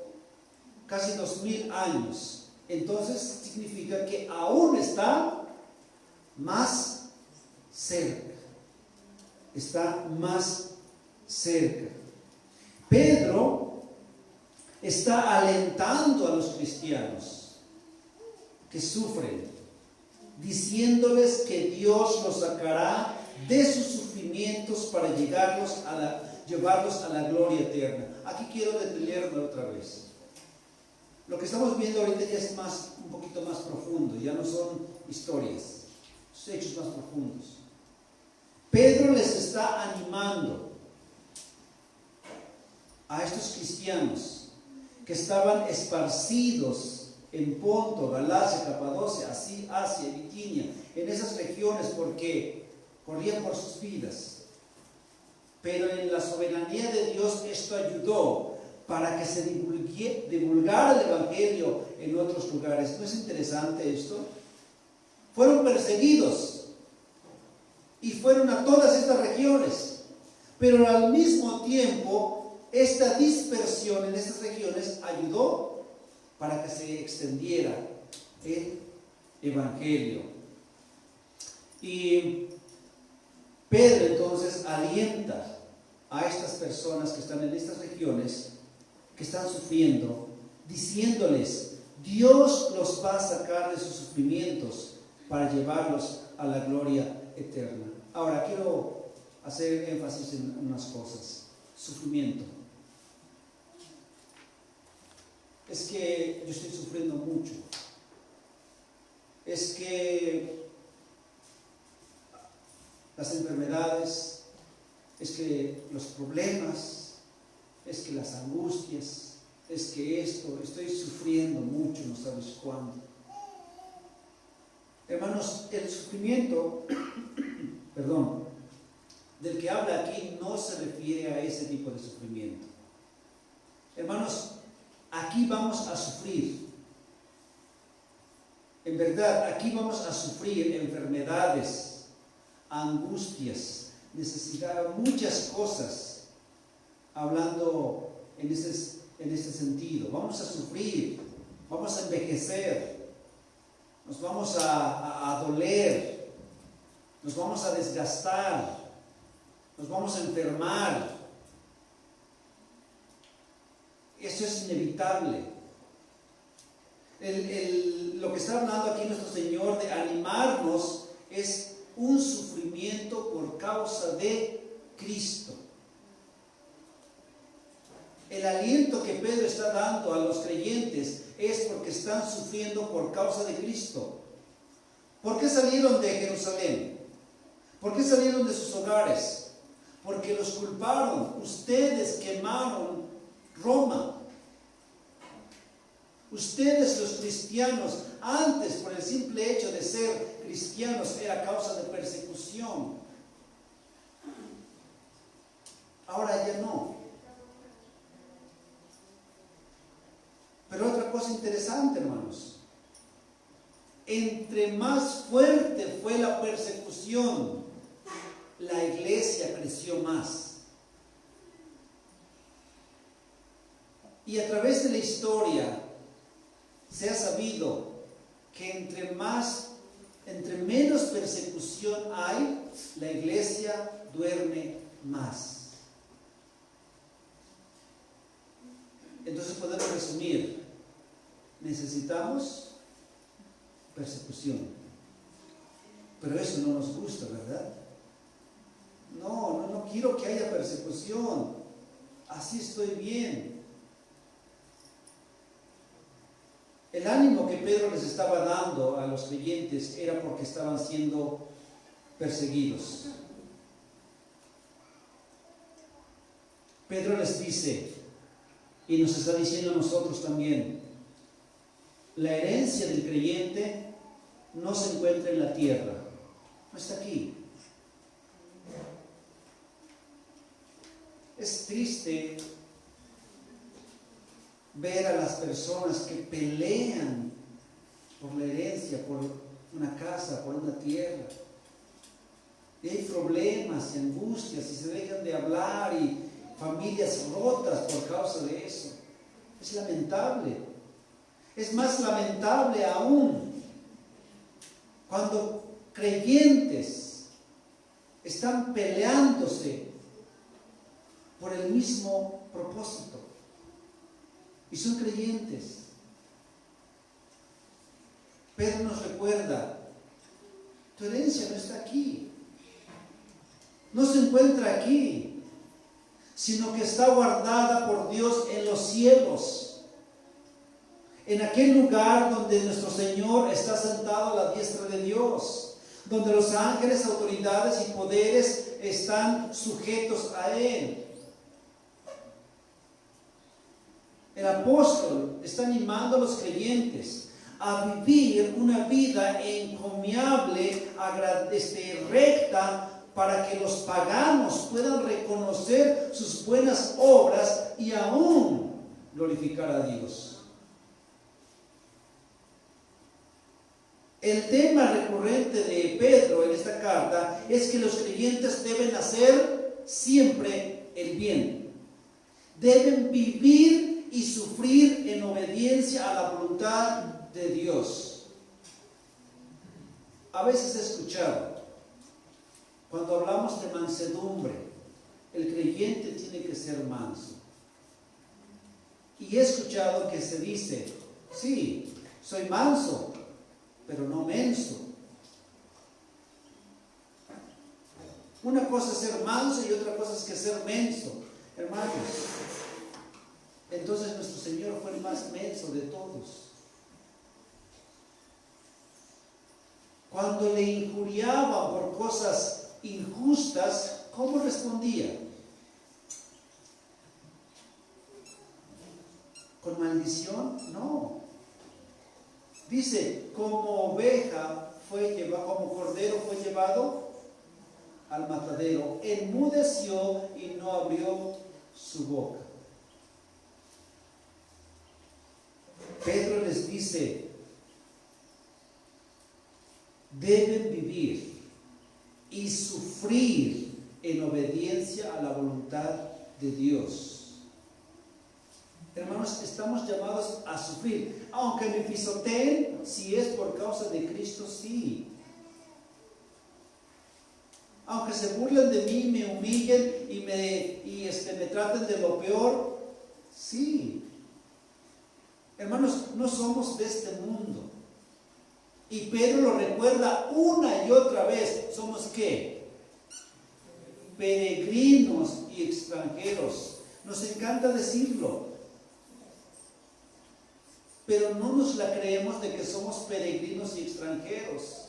casi 2000 años, entonces significa que aún está más cerca. Está más cerca. Pedro está alentando a los cristianos que sufren, diciéndoles que Dios los sacará de sus sufrimientos para llevarlos a la gloria eterna. Aquí quiero detenerme otra vez. Lo que estamos viendo ahorita ya es un poquito más profundo, ya no son historias, son hechos más profundos. Pedro les está animando a estos cristianos que estaban esparcidos en Ponto, Galacia, Capadocia, Asia y Bitinia, en esas regiones, porque corrían por sus vidas. Pero en la soberanía de Dios esto ayudó para que se divulgara el Evangelio en otros lugares. ¿No es interesante esto? Fueron perseguidos y fueron a todas estas regiones, pero al mismo tiempo esta dispersión en estas regiones ayudó para que se extendiera el Evangelio. Y Pedro entonces alienta a estas personas que están en estas regiones, que están sufriendo, diciéndoles: Dios los va a sacar de sus sufrimientos para llevarlos a la gloria eterna. Ahora quiero hacer énfasis en unas cosas. Sufrimiento. Es que yo estoy sufriendo mucho. Es que las enfermedades, es que los problemas, es que las angustias, es que estoy sufriendo mucho, no sabes cuándo. Hermanos, el sufrimiento, del que habla aquí no se refiere a ese tipo de sufrimiento. Hermanos, aquí vamos a sufrir. En verdad, aquí vamos a sufrir enfermedades, angustias, necesidad, muchas cosas, hablando en ese sentido. Vamos a sufrir, vamos a envejecer, nos vamos a doler, nos vamos a desgastar, nos vamos a enfermar. Eso es inevitable. Lo que está hablando aquí nuestro Señor de animarnos es un sufrimiento por causa de Cristo. El aliento que Pedro está dando a los creyentes es porque están sufriendo por causa de Cristo. ¿Por qué salieron de Jerusalén? ¿Por qué salieron de sus hogares? Porque los culparon. Ustedes quemaron Roma. Ustedes, los cristianos, antes, por el simple hecho de ser cristianos, era causa de persecución. Ahora ya no. cosa interesante, hermanos. Entre más fuerte fue la persecución, la iglesia creció más. Y a través de la historia se ha sabido que entre menos persecución hay, la iglesia duerme más. Entonces podemos resumir, necesitamos persecución, pero eso no nos gusta, ¿verdad? No quiero que haya persecución, así estoy bien. El ánimo que Pedro les estaba dando a los creyentes era porque estaban siendo perseguidos. Pedro les dice, y nos está diciendo a nosotros también, la herencia del creyente no se encuentra en la tierra, no está aquí. Es triste ver a las personas que pelean por la herencia, por una casa, por una tierra. Y hay problemas y angustias y se dejan de hablar y familias rotas por causa de eso. Es lamentable. Es más lamentable aún cuando creyentes están peleándose por el mismo propósito. Y son creyentes. Pedro nos recuerda, tu herencia no está aquí. No se encuentra aquí, sino que está guardada por Dios en los cielos. En aquel lugar donde nuestro Señor está sentado a la diestra de Dios, donde los ángeles, autoridades y poderes están sujetos a Él. El apóstol está animando a los creyentes a vivir una vida encomiable, recta, para que los paganos puedan reconocer sus buenas obras y aún glorificar a Dios. El tema recurrente de Pedro en esta carta es que los creyentes deben hacer siempre el bien. Deben vivir y sufrir en obediencia a la voluntad de Dios. A veces he escuchado, cuando hablamos de mansedumbre, el creyente tiene que ser manso. Y he escuchado que se dice, sí, soy manso, pero no menso. Una cosa es ser manso y otra cosa es que ser menso. Hermanos, entonces nuestro Señor fue el más menso de todos. Cuando le injuriaban por cosas injustas, ¿cómo respondía? ¿Con maldición? No. Dice, como oveja fue llevado, como cordero fue llevado al matadero, enmudeció y no abrió su boca. Pedro les dice, deben vivir y sufrir en obediencia a la voluntad de Dios. Hermanos, estamos llamados a sufrir, aunque me pisoteen, si es por causa de Cristo, sí. Aunque se burlen de mí, me humillen y me traten de lo peor, sí. Hermanos, no somos de este mundo. Y Pedro lo recuerda una y otra vez. ¿Somos qué? Peregrinos y extranjeros. Nos encanta decirlo. Pero no nos la creemos de que somos peregrinos y extranjeros.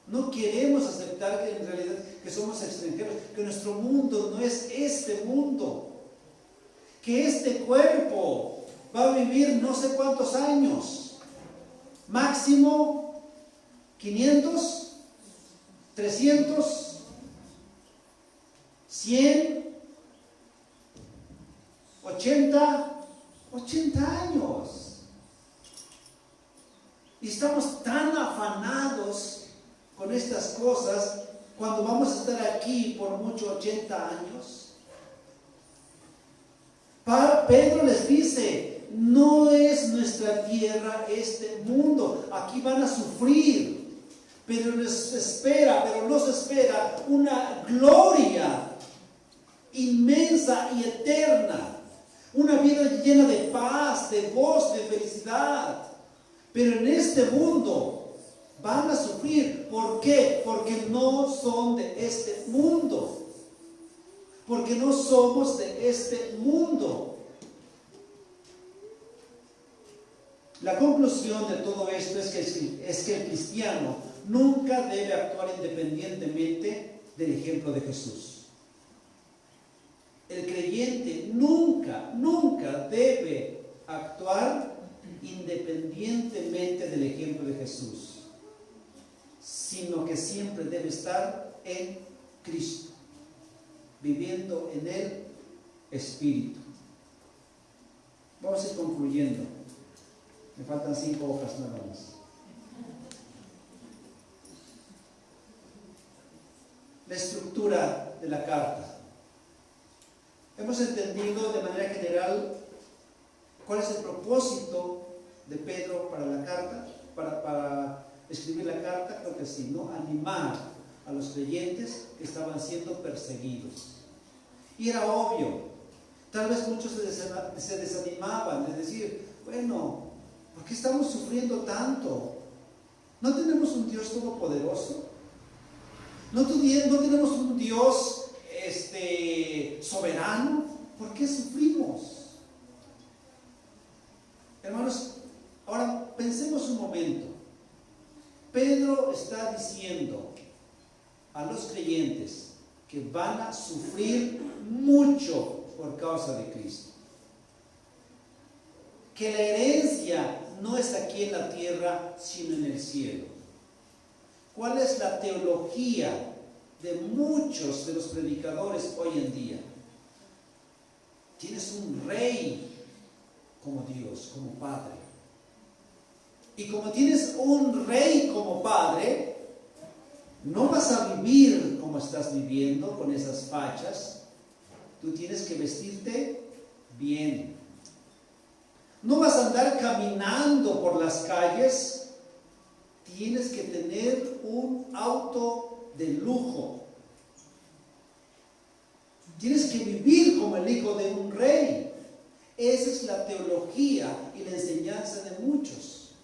No queremos aceptar que en realidad que somos extranjeros, que nuestro mundo no es este mundo. Que este cuerpo va a vivir no sé cuántos años, máximo 500, 300, 100, 80, 80 años. Y estamos tan afanados con estas cosas cuando vamos a estar aquí por mucho 80 años. Pedro les dice, no es nuestra tierra este mundo. Aquí van a sufrir, pero nos espera una gloria inmensa y eterna. Una vida llena de paz, de gozo, de felicidad. Pero en este mundo van a sufrir. ¿Por qué? Porque no son de este mundo. Porque no somos de este mundo. La conclusión de todo esto es que el cristiano nunca debe actuar independientemente del ejemplo de Jesús. El creyente nunca debe actuar independientemente del ejemplo de Jesús, sino que siempre debe estar en Cristo, viviendo en el Espíritu. Vamos a ir concluyendo. Me faltan 5 hojas nada más. La estructura de la carta. Hemos entendido de manera general cuál es el propósito de Pedro para la carta, para escribir la carta. Creo que sí, ¿no? Animar a los creyentes que estaban siendo perseguidos. Y era obvio. Tal vez muchos se desanimaban de decir, bueno, ¿por qué estamos sufriendo tanto? ¿No tenemos un Dios todopoderoso? ¿No tenemos un Dios soberano? ¿Por qué sufrimos? Hermanos, ahora pensemos un momento. Pedro está diciendo a los creyentes que van a sufrir mucho por causa de Cristo. Que la herencia no es aquí en la tierra, sino en el cielo. ¿Cuál es la teología de muchos de los predicadores hoy en día? Tienes un rey como Dios, como Padre. Y como tienes un rey como Padre, no vas a vivir como estás viviendo, con esas fachas. Tú tienes que vestirte bien. No vas a andar caminando por las calles. Tienes que tener un auto de lujo. Tienes que vivir como el hijo de un rey. Esa es la teología y la enseñanza de muchos.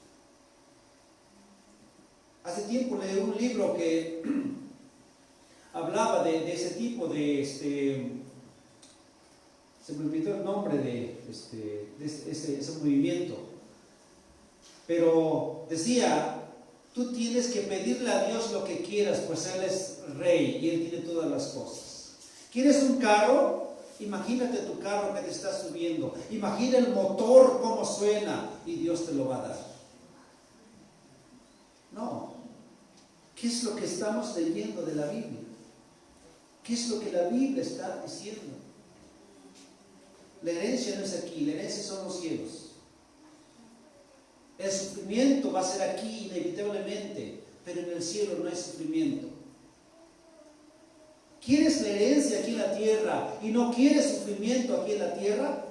Hace tiempo leí un libro que hablaba de ese tipo de se me olvidó el nombre de ese movimiento, pero decía: tú tienes que pedirle a Dios lo que quieras, pues Él es rey y Él tiene todas las cosas. ¿Quieres un carro? Imagínate tu carro que te está subiendo. Imagina el motor cómo suena y Dios te lo va a dar. No. ¿Qué es lo que estamos leyendo de la Biblia? ¿Qué es lo que la Biblia está diciendo? La herencia no es aquí, la herencia son los cielos. El sufrimiento va a ser aquí inevitablemente, pero en el cielo no hay sufrimiento. ¿Quieres la herencia aquí en la tierra y no quieres sufrimiento aquí en la tierra?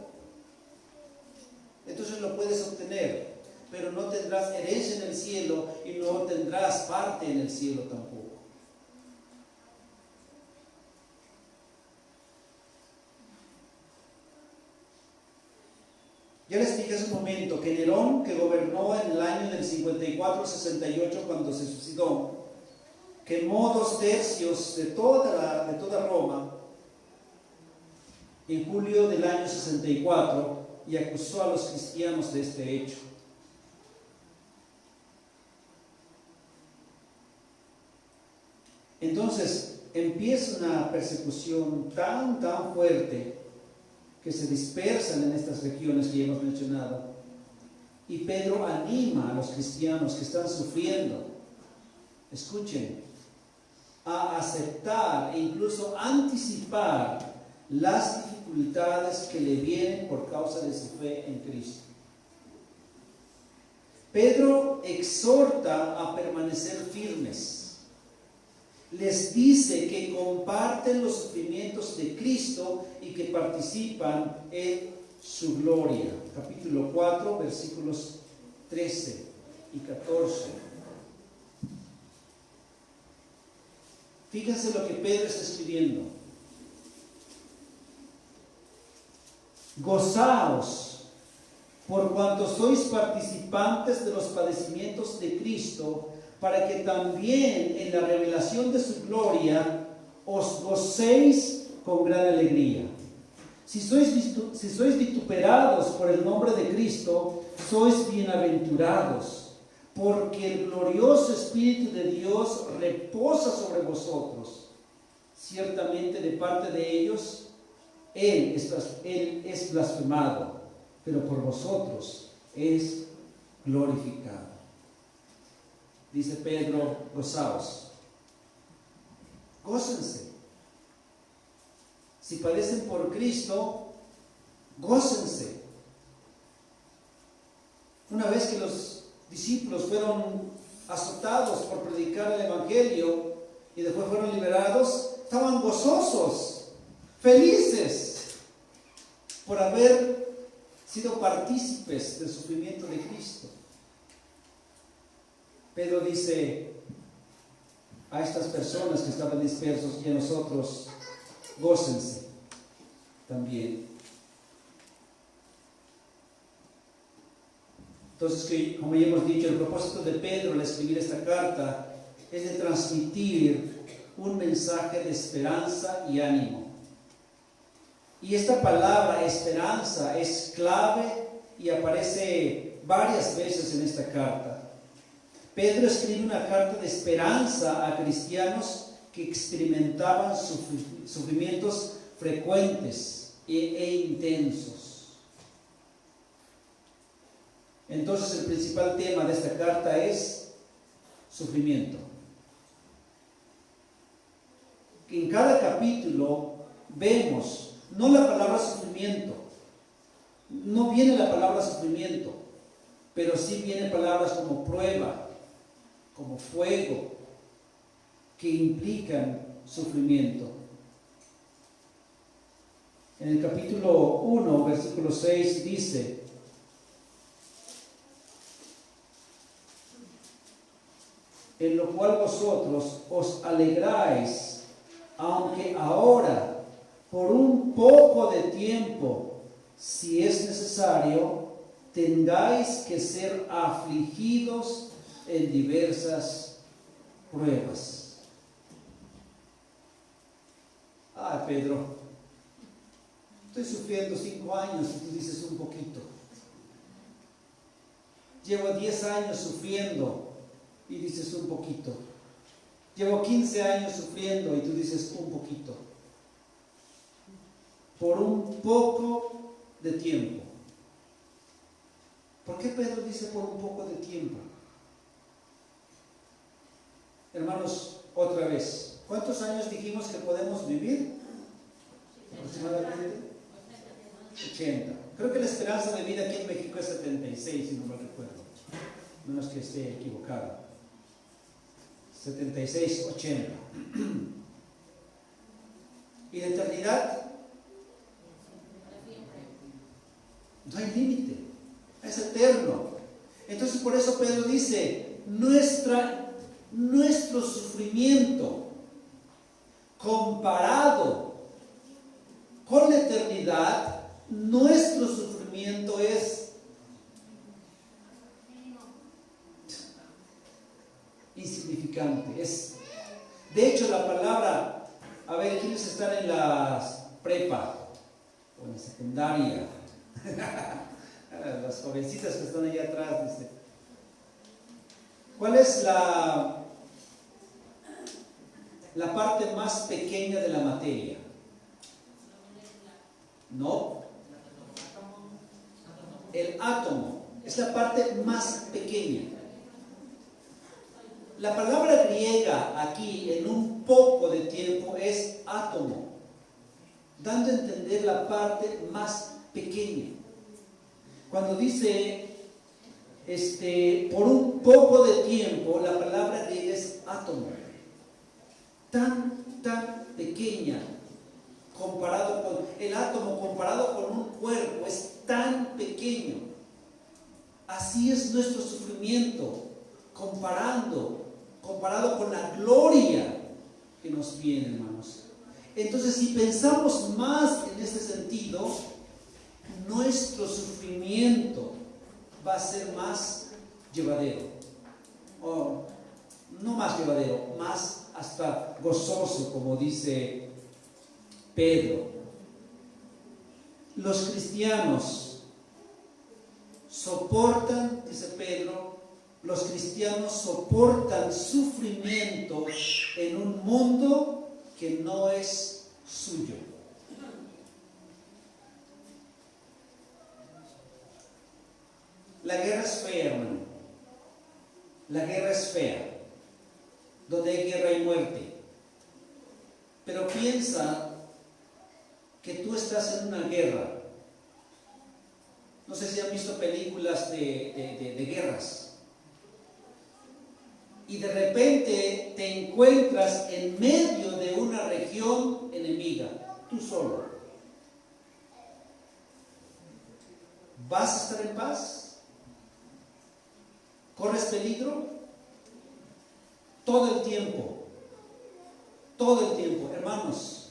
Entonces lo puedes obtener, pero no tendrás herencia en el cielo y no tendrás parte en el cielo tampoco. Ya les dije hace un momento que Nerón, que gobernó en el año del 54-68 cuando se suicidó, quemó 2/3 de toda Roma en julio del año 64 y acusó a los cristianos de este hecho. Entonces empieza una persecución tan fuerte que se dispersan en estas regiones que ya hemos mencionado, y Pedro anima a los cristianos que están sufriendo, escuchen, a aceptar e incluso anticipar las dificultades que le vienen por causa de su fe en Cristo. Pedro exhorta a permanecer firmes. Les dice que comparten los sufrimientos de Cristo y que participan en su gloria. Capítulo 4, versículos 13 y 14. Fíjense lo que Pedro está escribiendo. Gozaos por cuanto sois participantes de los padecimientos de Cristo, para que también en la revelación de su gloria os gocéis con gran alegría. Si sois vituperados por el nombre de Cristo, sois bienaventurados, porque el glorioso Espíritu de Dios reposa sobre vosotros. Ciertamente de parte de ellos, Él es blasfemado, pero por vosotros es glorificado. Dice Pedro, gozaos, gócense. Si padecen por Cristo, gócense. Una vez que los discípulos fueron azotados por predicar el Evangelio y después fueron liberados, estaban gozosos, felices por haber sido partícipes del sufrimiento de Cristo. Pedro dice a estas personas que estaban dispersos y a nosotros, gócense también. Entonces, como ya hemos dicho, el propósito de Pedro al escribir esta carta es de transmitir un mensaje de esperanza y ánimo. Y esta palabra esperanza es clave y aparece varias veces en esta carta. Pedro escribe una carta de esperanza a cristianos que experimentaban sufrimientos frecuentes e intensos. Entonces el principal tema de esta carta es sufrimiento. En cada capítulo vemos no la palabra sufrimiento, no viene la palabra sufrimiento, pero sí vienen palabras como prueba, como fuego, que implican sufrimiento. En el capítulo 1, versículo 6 dice: en lo cual vosotros os alegráis, aunque ahora, por un poco de tiempo, si es necesario, tengáis que ser afligidos en diversas pruebas. Ah, Pedro, estoy sufriendo 5 años y tú dices un poquito. Llevo 10 años sufriendo y dices un poquito. Llevo 15 años sufriendo y tú dices un poquito. Por un poco de tiempo. ¿Por qué Pedro dice por un poco de tiempo? Hermanos, otra vez, ¿cuántos años dijimos que podemos vivir? Aproximadamente 80. Creo que la esperanza de vida aquí en México es 76, si no me recuerdo. Menos que esté equivocado. 76, 80. ¿Y la eternidad? No hay límite, es eterno. Entonces por eso Pedro dice, nuestro sufrimiento comparado con la eternidad, nuestro sufrimiento es insignificante. De hecho, la palabra, a ver, ¿quiénes están en la prepa o en la secundaria? Las jovencitas que están allá atrás, dice. ¿Cuál es la parte más pequeña de la materia? No. El átomo es la parte más pequeña. La palabra griega aquí, en un poco de tiempo, es átomo. dando a entender la parte más pequeña. Cuando dice, por un poco de tiempo, la palabra griega es átomo, tan pequeña, comparado con el átomo, comparado con un cuerpo, es tan pequeño. Así es nuestro sufrimiento, comparado con la gloria que nos viene, hermanos. Entonces, si pensamos más en este sentido, nuestro sufrimiento va a ser más llevadero, o no más llevadero, más hasta gozoso, como dice Pedro. Los cristianos soportan, dice Pedro, los cristianos soportan sufrimiento en un mundo que no es suyo. La guerra es fea, hermano. La guerra es fea. Donde hay guerra hay muerte. Pero piensa que tú estás en una guerra. No sé si han visto películas de guerras. Y de repente te encuentras en medio de una región enemiga, tú solo. ¿Vas a estar en paz? ¿Corres peligro? Todo el tiempo. Todo el tiempo. Hermanos,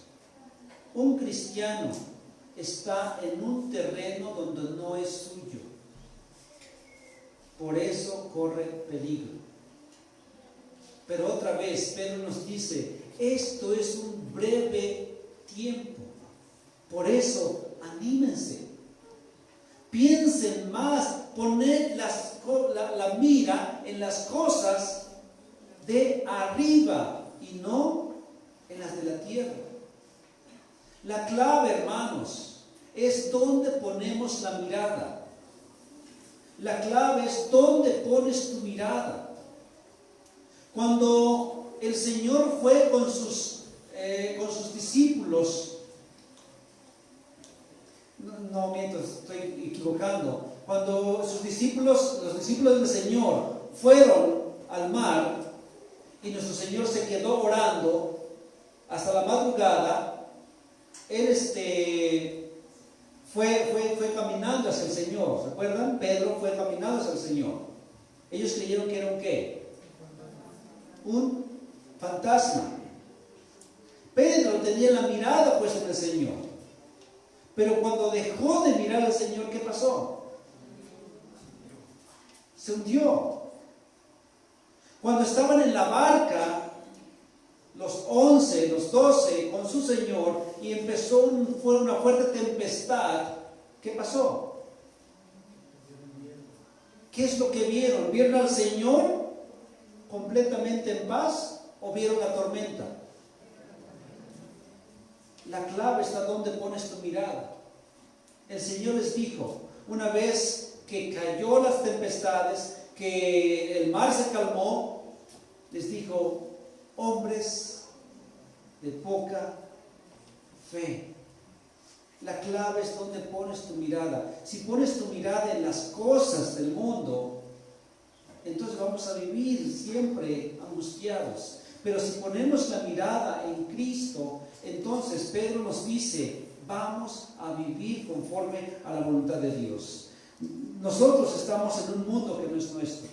un cristiano está en un terreno donde no es suyo. Por eso corre peligro. Pero otra vez, Pedro nos dice, esto es un breve tiempo. Por eso, anímense. Piensen más, poned la mira en las cosas de arriba y no en las de la tierra. La clave, hermanos, es dónde ponemos la mirada. La clave es dónde pones tu mirada. Cuando el Señor fue con sus discípulos, no miento, estoy equivocando. Cuando los discípulos del Señor fueron al mar y nuestro Señor se quedó orando hasta la madrugada, Él fue caminando hacia el Señor. ¿Se acuerdan? Pedro fue caminando hacia el Señor. Ellos creyeron que era un ¿qué? Un fantasma. Pedro tenía la mirada puesta en el Señor, pero cuando dejó de mirar al Señor, ¿qué pasó? Se hundió. Cuando estaban en la barca, los 11, los 12, con su Señor, y fue una fuerte tempestad, ¿qué pasó? ¿Qué es lo que vieron? ¿Vieron al Señor completamente en paz o vieron la tormenta? La clave está donde pones tu mirada. El Señor les dijo, una vez que cayó las tempestades, que el mar se calmó, les dijo, hombres de poca fe. La clave es donde pones tu mirada. Si pones tu mirada en las cosas del mundo, entonces vamos a vivir siempre angustiados. Pero si ponemos la mirada en Cristo, entonces Pedro nos dice, vamos a vivir conforme a la voluntad de Dios. Nosotros estamos en un mundo que no es nuestro.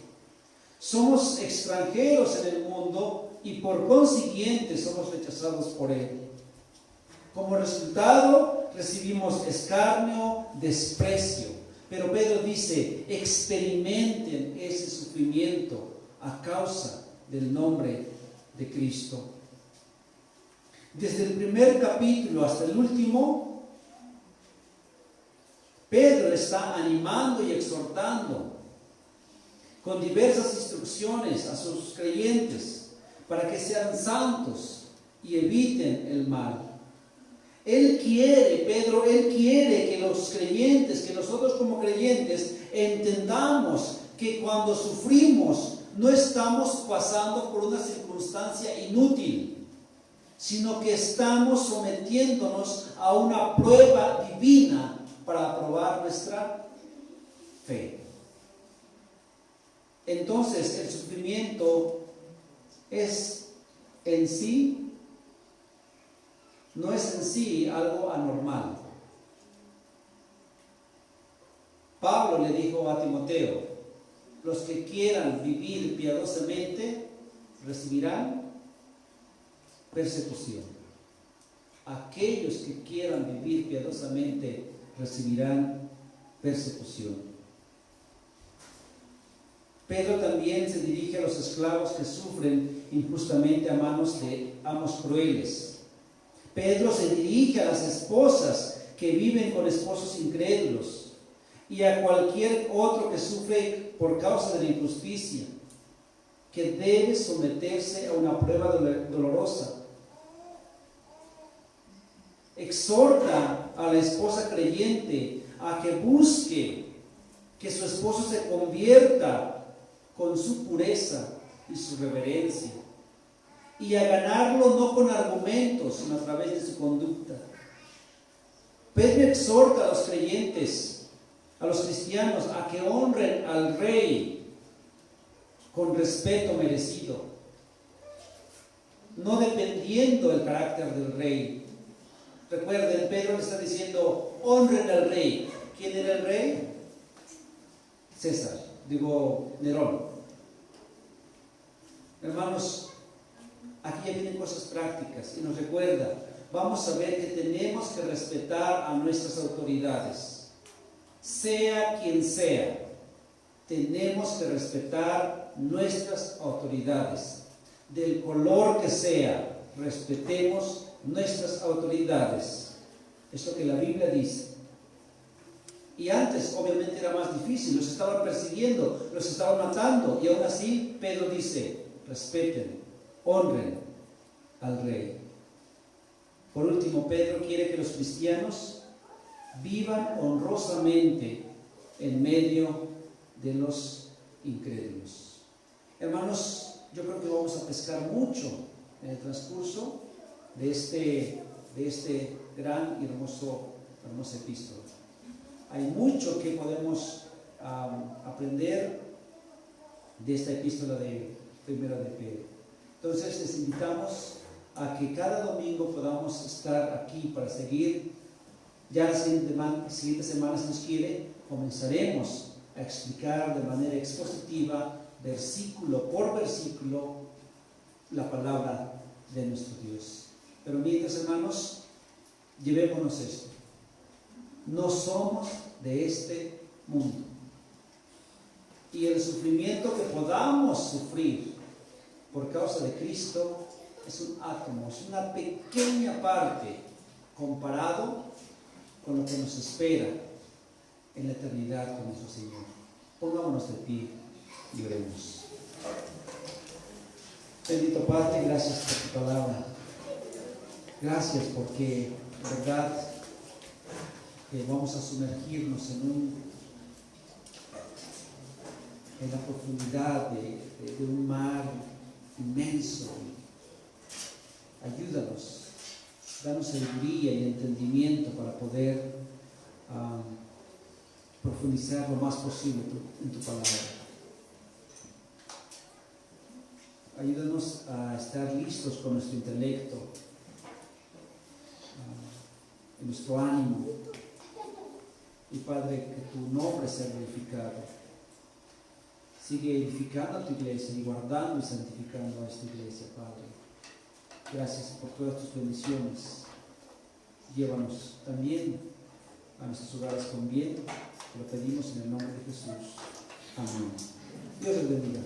Somos extranjeros en el mundo y por consiguiente somos rechazados por él. Como resultado recibimos escarnio, desprecio. Pero Pedro dice, experimenten ese sufrimiento a causa del nombre de Cristo. Desde el primer capítulo hasta el último, Pedro está animando y exhortando con diversas instrucciones a sus creyentes para que sean santos y eviten el mal. Él quiere que los creyentes, que nosotros como creyentes entendamos que cuando sufrimos no estamos pasando por una circunstancia inútil. sino que estamos sometiéndonos a una prueba divina para probar nuestra fe. Entonces, el sufrimiento es en sí, no es en sí algo anormal. Pablo le dijo a Timoteo: los que quieran vivir piadosamente recibirán persecución. Aquellos que quieran vivir piadosamente recibirán persecución. Pedro también se dirige a los esclavos que sufren injustamente a manos de amos crueles. Pedro se dirige a las esposas que viven con esposos incrédulos y a cualquier otro que sufre por causa de la injusticia, que debe someterse a una prueba dolorosa. Exhorta a la esposa creyente a que busque que su esposo se convierta con su pureza y su reverencia, y a ganarlo no con argumentos, sino a través de su conducta. Pedro exhorta a los creyentes, a los cristianos, a que honren al rey con respeto merecido, no dependiendo del carácter del rey. Recuerden, Pedro le está diciendo: honren al rey. ¿Quién era el rey? Nerón. Hermanos, aquí ya vienen cosas prácticas y nos recuerda, vamos a ver que tenemos que respetar a nuestras autoridades, sea quien sea. Tenemos que respetar nuestras autoridades, del color que sea. Respetemos nuestras autoridades. Es lo que la Biblia dice. Y antes obviamente era más difícil, los estaban persiguiendo, los estaban matando, y aún así Pedro dice: respeten, honren al rey. Por último, Pedro quiere que los cristianos vivan honrosamente en medio de los incrédulos. Hermanos, yo creo que vamos a pescar mucho en el transcurso de este gran y hermosa epístola. Hay mucho que podemos aprender de esta epístola de Primera de Pedro. Entonces les invitamos a que cada domingo podamos estar aquí para seguir. Ya la siguiente semana, si Dios quiere, comenzaremos a explicar de manera expositiva, versículo por versículo, la palabra de nuestro Dios. Pero mientras, hermanos, llevémonos esto: no somos de este mundo, y el sufrimiento que podamos sufrir por causa de Cristo es un átomo, es una pequeña parte comparado con lo que nos espera en la eternidad con nuestro Señor. Pongámonos de pie y oremos. Bendito Padre, gracias por tu palabra. Gracias porque, verdad, que vamos a sumergirnos en la profundidad de un mar inmenso. Ayúdanos, danos sabiduría y entendimiento para poder profundizar lo más posible en tu palabra. Ayúdanos a estar listos con nuestro intelecto, nuestro ánimo, y Padre, que tu nombre sea glorificado. Sigue edificando a tu iglesia y guardando y santificando a esta iglesia, Padre. Gracias por todas tus bendiciones. Llévanos también a nuestros hogares con bien. Te lo pedimos en el nombre de Jesús. Amén. Dios les bendiga.